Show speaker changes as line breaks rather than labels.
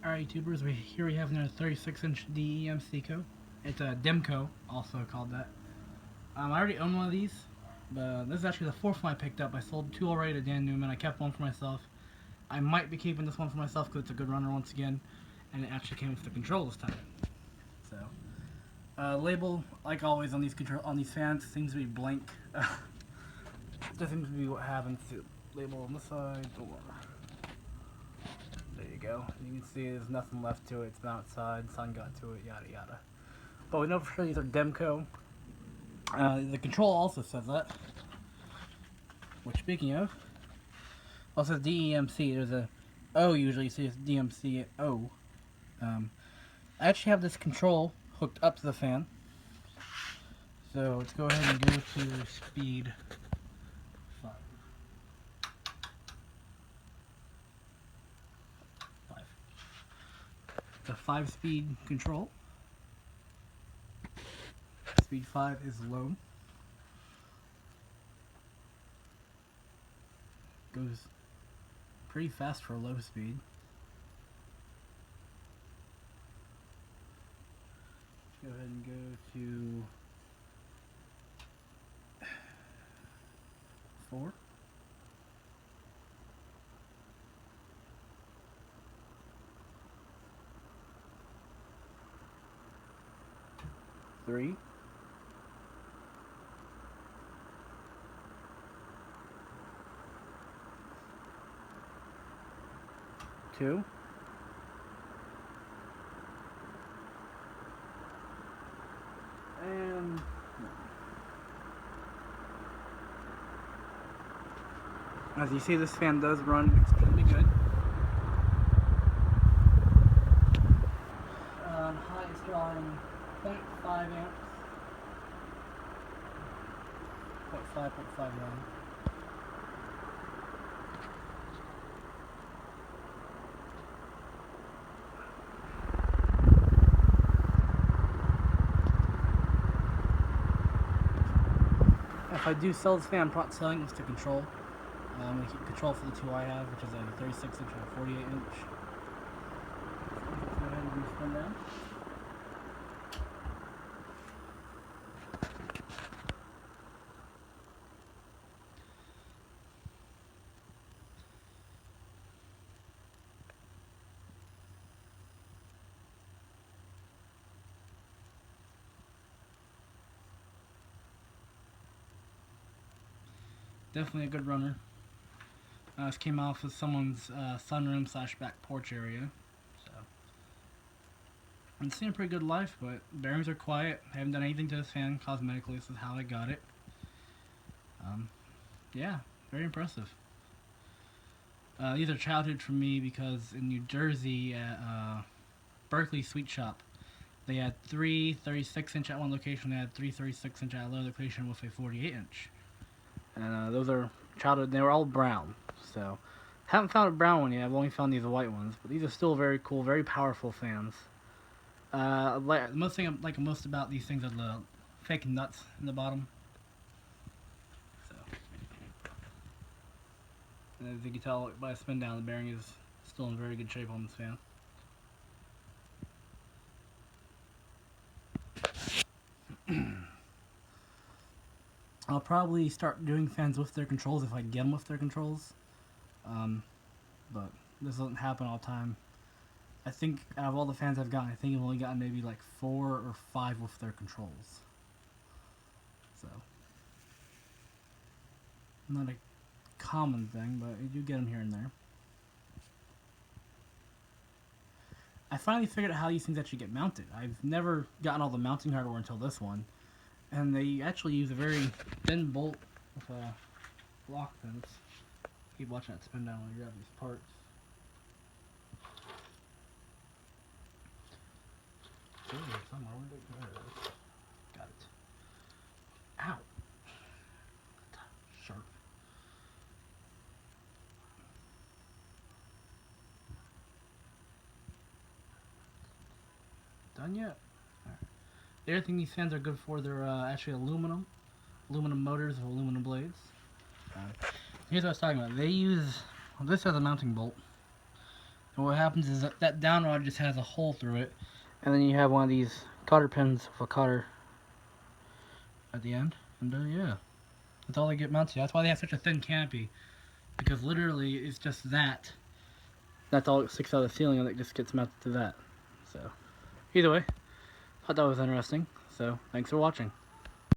Alright, YouTubers, here we have another 36-inch DEMCO. It's a DEMCO, also called that. I already own one of these, but this is actually the fourth one I picked up. I sold two already to Dan Newman. I kept one for myself. I might be keeping this one for myself because it's a good runner once again, and it actually came with the control this time. So, label, like always on these fans, seems to be blank. That seems to be what happens to label on the side. There you go. You can see there's nothing left to it. It's been outside. Sun got to it. Yada yada. But we know for sure these are DEMCO. The control also says that. Which, speaking of, also says DEMC. There's a O usually, so it's DMC O. I actually have this control hooked up to the fan. So let's go ahead and go to speed 5. It's a 5-speed control. Speed 5 is low. Goes pretty fast for a low speed. Go ahead and go to 4. Three. 2. And as you see, this fan does run extremely good. High is drawing 0.5 amps. 0.5 amps. If I do sell this fan, I'm not selling this to control. I'm going to keep control for the two I have, which is a 36-inch and a 48-inch. Go ahead and spin down. Definitely a good runner. This came off of someone's sunroom / back porch area. So, I'm seeing a pretty good life, but bearings are quiet. I haven't done anything to this fan cosmetically. This is how I got it. Yeah, very impressive. These are childhood for me because in New Jersey at Berkeley Sweet Shop, they had 3 36-inch at one location. They had 3 36-inch at another location with a 48-inch. And those are childhood. They were all brown. So, haven't found a brown one yet. I've only found these white ones. But these are still very cool, very powerful fans. The most thing I like most about these things are the fake nuts in the bottom. So, and as you can tell by a spin down, the bearing is still in very good shape on this fan. I'll probably start doing fans with their controls if I get them with their controls. But this doesn't happen all the time. I think out of all the fans I've gotten, I think I've only gotten maybe like 4 or 5 with their controls. So, not a common thing, but you do get them here and there. I finally figured out how these things actually get mounted. I've never gotten all the mounting hardware until this one. And they actually use a very thin bolt with block pins. Keep watching that spin down when you grab these parts. Somewhere. There it is. Got it. Ow! Sharp. Done yet? The other thing these fans are good for, they're actually aluminum motors with aluminum blades. Here's what I was talking about. They use, well, this has a mounting bolt. And what happens is that down rod just has a hole through it, and then you have one of these cotter pins with a cotter at the end, and yeah, that's all they get mounted to. That's why they have such a thin canopy, because literally it's just that. That's all that sticks out of the ceiling, and it just gets mounted to that. So, either way, thought that was interesting. So, thanks for watching.